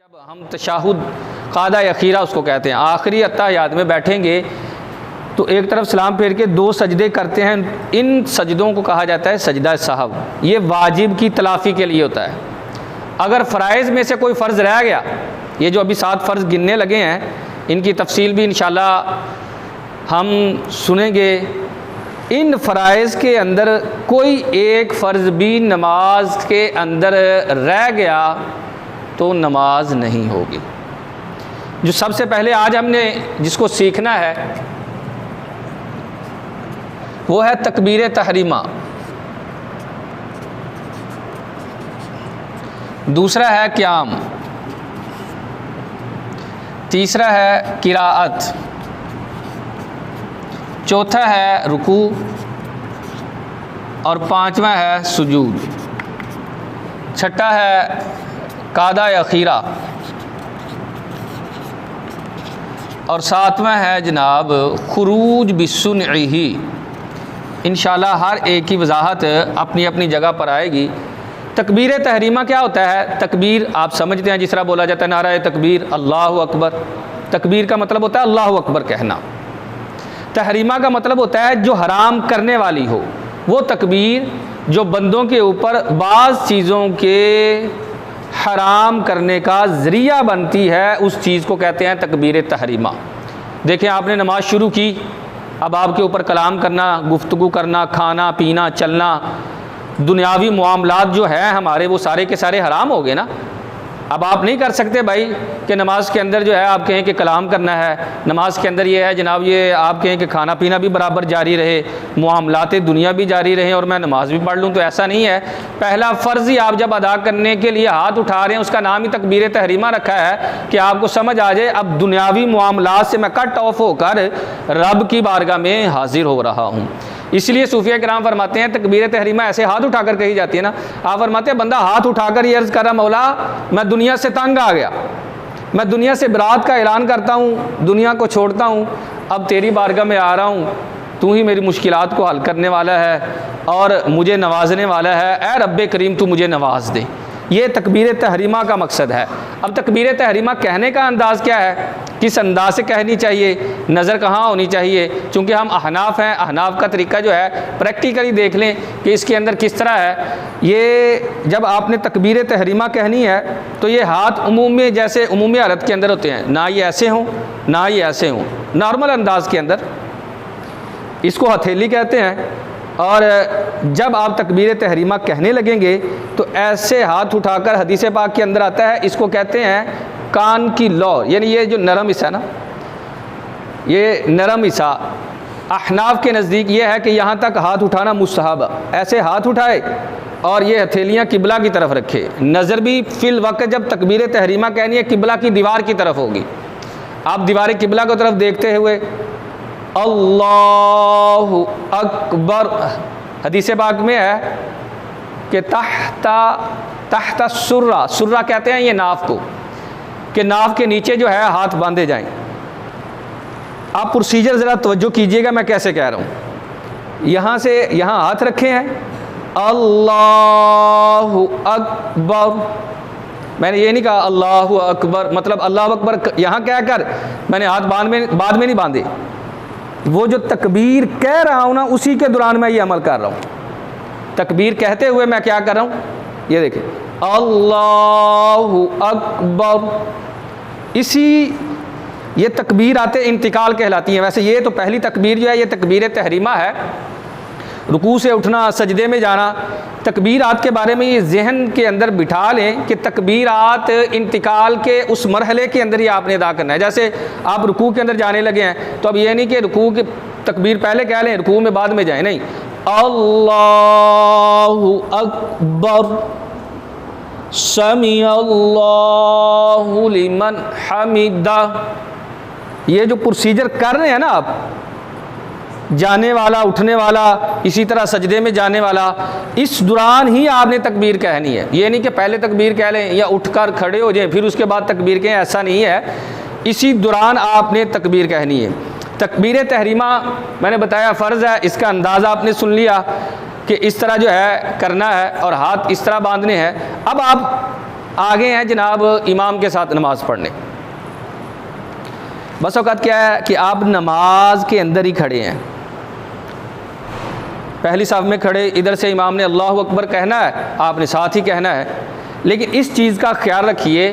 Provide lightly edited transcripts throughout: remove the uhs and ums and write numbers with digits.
जब हम तशाहुद क़ादा अखीरा उसको कहते हैं, आखिरी अत्ताहियात में बैठेंगे तो एक तरफ सलाम फेर के दो सजदे करते हैं। इन सजदों को कहा जाता है सजदा सहव। ये वाजिब की तलाफ़ी के लिए होता है। अगर फ़राइज़ में से कोई फ़र्ज़ रह गया, ये जो अभी 7 फ़र्ज़ गिनने लगे हैं, इनकी तफसील भी इंशाअल्लाह हम सुनेंगे। इन फ़राइज़ के अंदर कोई एक फ़र्ज़ भी नमाज के अंदर रह गया तो नमाज नहीं होगी। जो सबसे पहले आज हमने जिसको सीखना है वो है तकबीर तहरीमा, दूसरा है क़याम, तीसरा है किराअत, चौथा है रुकू और पांचवा है सुजूद, छठा है क़ादा अखीरा और सातवां है जनाब खुरूज बिस्सुन्ही। इंशाअल्लाह हर एक की वजाहत अपनी अपनी जगह पर आएगी। तकबीर तहरीमा क्या होता है? तकबीर आप समझते हैं, जिस तरह बोला जाता है नारा तकबीर अल्लाहु अकबर। तकबीर का मतलब होता है अल्लाहु अकबर कहना। तहरीमा का मतलब होता है जो हराम करने वाली हो। वो तकबीर जो बंदों के ऊपर बाज़ चीज़ों के हराम करने का ज़रिया बनती है, उस चीज़ को कहते हैं तकबीर तहरीमा। देखें, आपने नमाज शुरू की, अब आपके ऊपर कलाम करना, गुफ्तगू करना, खाना पीना, चलना, दुनियावी मामलात जो हैं हमारे, वो सारे के सारे हराम हो गए ना। अब आप नहीं कर सकते भाई कि नमाज के अंदर जो है आप कहें कि कलाम करना है, नमाज के अंदर ये है जनाब ये आप कहें कि खाना पीना भी बराबर जारी रहे, मामलात दुनिया भी जारी रहे और मैं नमाज भी पढ़ लूँ, तो ऐसा नहीं है। पहला फ़र्ज़ ही आप जब अदा करने के लिए हाथ उठा रहे हैं, उसका नाम ही तकबीर तहरीमा रखा है कि आपको समझ आ जाए अब दुनियावी मामलात से मैं कट ऑफ होकर रब की बारगाह में हाजिर हो रहा हूँ। इसलिए सूफिया किराम फरमाते हैं तकबीर तहरीमा ऐसे हाथ उठाकर कही जाती है ना। आप फरमाते हैं बंदा हाथ उठाकर ये अर्ज़ कर रहा, मौला मैं दुनिया से तंग आ गया, मैं दुनिया से बरात का ऐलान करता हूँ, दुनिया को छोड़ता हूँ, अब तेरी बारगाह में आ रहा हूँ, तू ही मेरी मुश्किलात को हल करने वाला है और मुझे नवाजने वाला है। ऐ रब्बे करीम तू मुझे नवाज दे। ये तकबीर तहरीमा का मकसद है। अब तकबीर तहरीमा कहने का अंदाज़ क्या है, किस अंदाज से कहनी चाहिए, नज़र कहाँ होनी चाहिए? चूँकि हम अहनाफ हैं, अहनाफ का तरीका जो है प्रैक्टिकली देख लें कि इसके अंदर किस तरह है। ये जब आपने तकबीर तहरीमा कहनी है तो ये हाथ उमूम में जैसे उमूमी हालत के अंदर होते हैं, ना ये ऐसे हों ना ये ऐसे हों, नॉर्मल अंदाज के अंदर, इसको हथेली कहते हैं। और जब आप तकबीर तहरीमा कहने लगेंगे तो ऐसे हाथ उठाकर, हदीस पाक के अंदर आता है, इसको कहते हैं कान की लौ, यानी ये जो नरम हिस्सा ना, ये नरम हिस्सा अहनाफ के नज़दीक ये है कि यहाँ तक हाथ उठाना मुस्तहब, ऐसे हाथ उठाए और ये हथेलियाँ किबला की तरफ रखे। नज़र भी फिल वक्त जब तकबीर तहरीमा कहनी है किबला की दीवार की तरफ होगी। आप दीवार किबला की तरफ देखते हुए अल्लाहु अकबर, हदीस पाक में है कि तहता सुर्रा, सुर्रा कहते हैं ये नाफ को, कि नाफ के नीचे जो है हाथ बांधे जाएं। आप प्रोसीजर ज़रा तवज्जो कीजिएगा मैं कैसे कह रहा हूँ। यहाँ से यहाँ हाथ रखे हैं, अल्लाहु अकबर, मैंने ये नहीं कहा अल्लाहु अकबर मतलब अल्लाह अकबर यहाँ क्या कर, मैंने हाथ बाद में नहीं बांधे। वो जो तकबीर कह रहा हूँ ना, उसी के दौरान मैं ये अमल कर रहा हूँ। तकबीर कहते हुए मैं क्या कर रहा हूँ, ये देखें अल्लाहु अकबर। इसी ये तकबीर आते इंतिकाल कहलाती हैं। वैसे ये तो पहली तकबीर जो है ये तकबीर तहरीमा है, रुकू से उठना, सजदे में जाना। तकबीरात के बारे में ये जहन के अंदर बिठा लें कि तकबीरात इंतिकाल के उस मरहले के अंदर ही आपने अदा करना है। जैसे आप रुकू के अंदर जाने लगे हैं तो अब ये नहीं कि रुकू की तकबीर पहले कह लें, रुकू में बाद में जाए, नहीं, अल्लाहु अकबर समी अल्लाहु लिमन हमिदा। ये जो प्रोसीजर कर रहे हैं ना आप, जाने वाला, उठने वाला, इसी तरह सजदे में जाने वाला, इस दौरान ही आपने तकबीर कहनी है। ये नहीं कि पहले तकबीर कह लें या उठकर खड़े हो जाएं फिर उसके बाद तकबीर कहें, ऐसा नहीं है। इसी दौरान आपने तकबीर कहनी है। तकबीर तहरीमा मैंने बताया फ़र्ज़ है, इसका अंदाज़ा आपने सुन लिया कि इस तरह जो है करना है और हाथ इस तरह बांधने हैं। अब आप आगे हैं जनाब इमाम के साथ नमाज़ पढ़ने। बस औक़ात क्या है कि आप नमाज के अंदर ही खड़े हैं, पहली साफ में खड़े, इधर से इमाम ने अल्लाहु अकबर कहना है, आपने साथ ही कहना है। लेकिन इस चीज़ का ख्याल रखिए,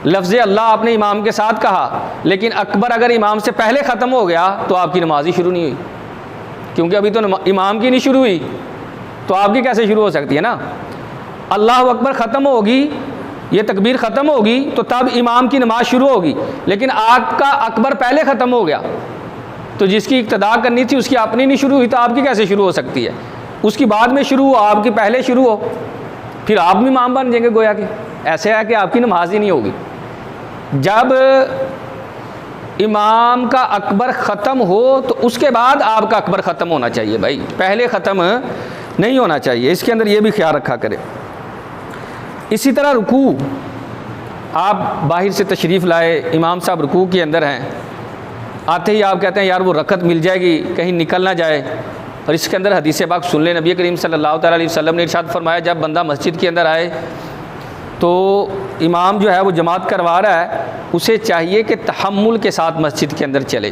लफ्ज़ अल्लाह आपने इमाम के साथ कहा, लेकिन अकबर अगर इमाम से पहले ख़त्म हो गया तो आपकी नमाज ही शुरू नहीं हुई, क्योंकि अभी तो इमाम की नहीं शुरू हुई, तो आपकी कैसे शुरू हो सकती है ना। अल्लाहु अकबर ख़त्म होगी, ये तकबीर ख़त्म होगी तो तब इमाम की नमाज शुरू होगी, लेकिन आपका अकबर पहले ख़त्म हो गया तो जिसकी इक्तदा करनी थी उसकी अपनी नहीं शुरू हुई, तो आपकी कैसे शुरू हो सकती है। उसकी बाद में शुरू हो, आपकी पहले शुरू हो, फिर आप भी इमाम बन जाएंगे गोया कि। ऐसे है कि आपकी नमाज ही नहीं होगी। जब इमाम का अकबर ख़त्म हो तो उसके बाद आपका अकबर ख़त्म होना चाहिए भाई, पहले ख़त्म नहीं होना चाहिए। इसके अंदर ये भी ख्याल रखा करें। इसी तरह रुकू, आप बाहर से तशरीफ़ लाए, इमाम साहब रुकू के अंदर हैं, आते ही आप कहते हैं यार वो रकत मिल जाएगी, कहीं निकल ना जाए। और इसके अंदर हदीस पाक सुन ले, नबी करीम सल्लल्लाहु अलैहि वसल्लम ने इरशाद फरमाया, जब बंदा मस्जिद के अंदर आए तो इमाम जो है वो जमात करवा रहा है, उसे चाहिए कि तहम्मुल के साथ मस्जिद के अंदर चले,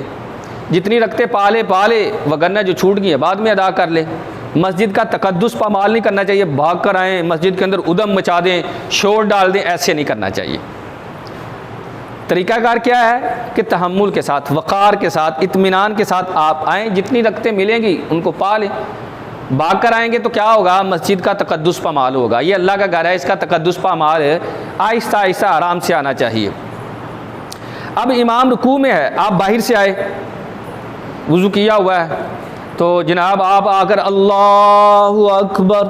जितनी रखते पाले वगरना जो छूट गई है बाद में अदा कर ले। मस्जिद का तकद्दुस पामाल नहीं करना चाहिए, भाग कर आएँ मस्जिद के अंदर उदम मचा दें, शोर डाल दें, ऐसे नहीं करना चाहिए। तरीक़ाकार क्या है कि तहम्मुल के साथ, वक़ार के साथ, इत्मीनान के साथ आप आएँ, जितनी रखते मिलेंगी उनको पा लें। भाग कर आएंगे तो क्या होगा, मस्जिद का तकद्दुस पामाल होगा। ये अल्लाह का घर है, इसका तकद्दुस पामाल आहिस्ता आहिस्ता आराम से आना चाहिए। अब इमाम रुकू में है, आप बाहर से आए, वुज़ू किया हुआ है, तो जनाब आप आकर अल्लाहु अकबर,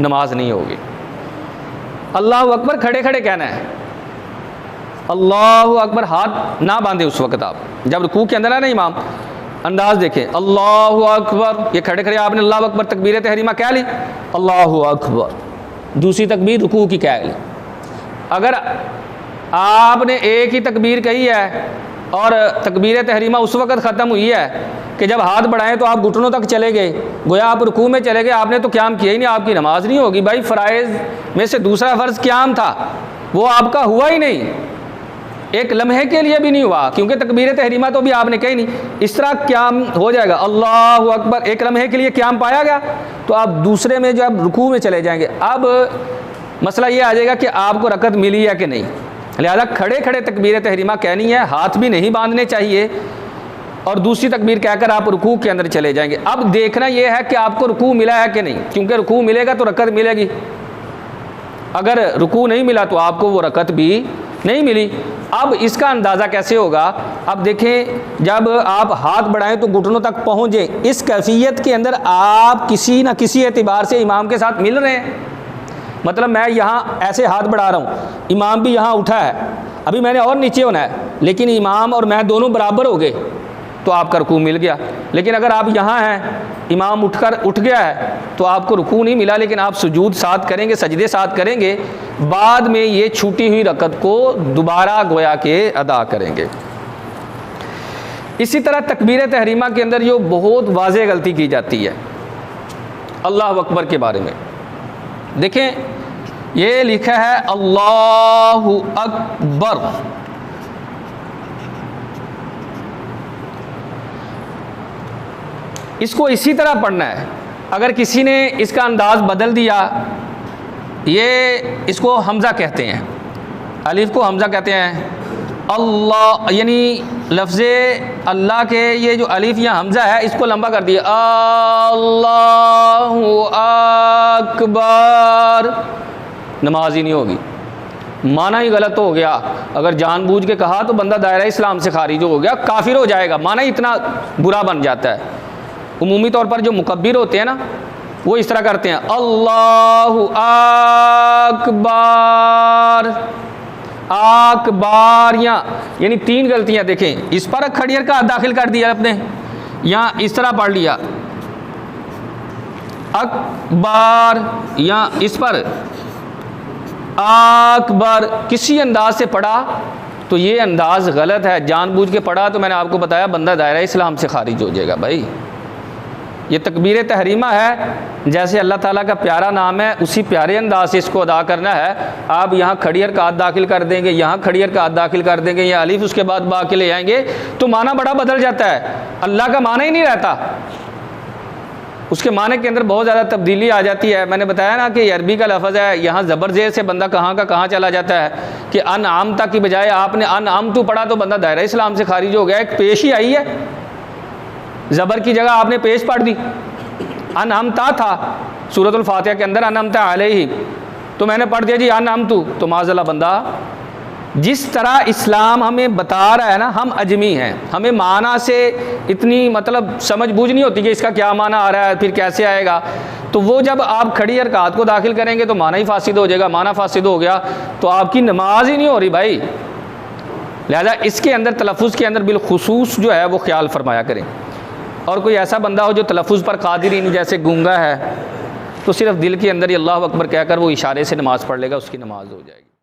नमाज नहीं होगी। अल्लाहु अकबर खड़े खड़े कहना है, अल्लाहु अकबर हाथ ना बांधे उस वक़्त। आप जब रुकू के अंदर है ना इमाम, अंदाज देखें, अल्लाहु अकबर, ये खड़े खड़े आपने अल्लाहु अकबर तकबीर तहरीमा कह ली, अल्लाहु अकबर, दूसरी तकबीर रुकू की कह ली। अगर आपने एक ही तकबीर कही है और तकबीर तहरीमा उस वक़्त ख़त्म हुई है कि जब हाथ बढ़ाएं तो आप घुटनों तक चले गए, गोया आप रुकू में चले गए, आपने तो क़याम किया ही नहीं, आपकी नमाज नहीं होगी भाई। फ़राइज़ में से दूसरा फ़र्ज़ क़याम था, वो आपका हुआ ही नहीं, एक लम्हे के लिए भी नहीं हुआ, क्योंकि तकबीर तहरीमा तो भी आपने कही नहीं। इस तरह क़याम हो जाएगा, अल्लाहु अकबर, एक लम्हे के लिए क़याम पाया गया, तो आप दूसरे में जब रुकू में चले जाएंगे। अब मसला ये आ जाएगा कि आपको रकत मिली है कि नहीं, लिहाजा खड़े खड़े तकबीर तहरीमा कहनी है, हाथ भी नहीं बांधने चाहिए, और दूसरी तकबीर कहकर आप रुकू के अंदर चले जाएंगे। अब देखना यह है कि आपको रुकू मिला है कि नहीं, क्योंकि रुकू मिलेगा तो रकत मिलेगी, अगर रुकू नहीं मिला तो आपको वो रकत भी नहीं मिली। अब इसका अंदाज़ा कैसे होगा, अब देखें, जब आप हाथ बढ़ाएं तो घुटनों तक पहुँचें, इस कैफियत के अंदर आप किसी न किसी एतबार से इमाम के साथ मिल रहे हैं। मतलब मैं यहाँ ऐसे हाथ बढ़ा रहा हूँ, इमाम भी यहाँ उठा है, अभी मैंने और नीचे होना है, लेकिन इमाम और मैं दोनों बराबर हो गए तो आपका रुकू मिल गया। लेकिन अगर आप यहाँ हैं, इमाम उठ गया है, तो आपको रुकू नहीं मिला, लेकिन आप सुजूद साथ करेंगे, सजदे साथ करेंगे, बाद में ये छूटी हुई रकत को दोबारा गोया के अदा करेंगे। इसी तरह तकबीर तहरीमा के अंदर जो बहुत वाज़ेह गलती की जाती है अल्लाह अकबर के बारे में, देखें ये लिखा है अल्लाहु अकबर, इसको इसी तरह पढ़ना है। अगर किसी ने इसका अंदाज़ बदल दिया, ये इसको हमज़ा कहते हैं, अलिफ को हमज़ा कहते हैं, अल्लाह यानी लफ्ज़ अल्लाह के ये जो अलिफ या हमज़ा है इसको लंबा कर दिया, अल्लाहु अकबर, नमाज ही नहीं होगी, माना ही गलत हो गया। अगर जानबूझ के कहा तो बंदा दायरा इस्लाम से खारिज हो गया, काफिर हो जाएगा, माना ही इतना बुरा बन जाता है। उमूमी तौर पर जो मुकब्बिर होते हैं ना, वो इस तरह करते हैं, अल्लाहु अकबर, आकबारियाँ, यानी तीन गलतियाँ देखें। इस पर खड़ियर का दाखिल कर दिया आपने, यहाँ इस तरह पढ़ लिया अकबर, या इस पर अकबर, किसी अंदाज से पढ़ा तो ये अंदाज गलत है, जानबूझ के पढ़ा तो मैंने आपको बताया बंदा दायरा इस्लाम से खारिज हो जाएगा भाई। ये तकबीर तहरीमा है, जैसे अल्लाह ताला का प्यारा नाम है उसी प्यारे अंदाज से इसको अदा करना है। आप यहाँ खड़ी हरकत दाखिल कर देंगे, यहाँ खड़ी हरकत दाखिल कर देंगे, या अलिफ उसके बाद बा के ले आएंगे तो माना बड़ा बदल जाता है। अल्लाह का माना ही नहीं रहता, उसके माने के अंदर बहुत ज़्यादा तब्दीली आ जाती है। मैंने बताया ना कि अरबी का लफ्ज़ है, यहाँ ज़बरजे से बंदा कहाँ का कहाँ चला जाता है कि अनआमता की बजाय आपने अनआमतु पढ़ा तो बंदा दायरा इस्लाम से खारिज हो गया। एक पेश ही आई है, ज़बर की जगह आपने पेश पढ़ दी। अनअमता था सूरतुल फातिहा के अंदर, अनअमता अलैहि, तो मैंने पढ़ दिया जी अनअमतु, तो माज़अल्लाह बंदा जिस तरह इस्लाम हमें बता रहा है ना, हम अजमी हैं, हमें माना से इतनी मतलब समझ बूझ नहीं होती कि इसका क्या माना आ रहा है, फिर कैसे आएगा। तो वो जब आप खड़ी हरकत को दाखिल करेंगे तो माना ही फासिद हो जाएगा, माना फासिद हो गया तो आपकी नमाज ही नहीं हो रही भाई। लिहाजा इसके अंदर तलफ़ुज़ के अंदर बिलखुसूस जो है वो ख्याल फरमाया करें। और कोई ऐसा बंदा हो जो तलफ़ुज़ पर कादिर ही नहीं, जैसे गूंगा है, तो सिर्फ दिल के अंदर ही अल्लाह अकबर कहकर वो इशारे से नमाज़ पढ़ लेगा, उसकी नमाज हो जाएगी।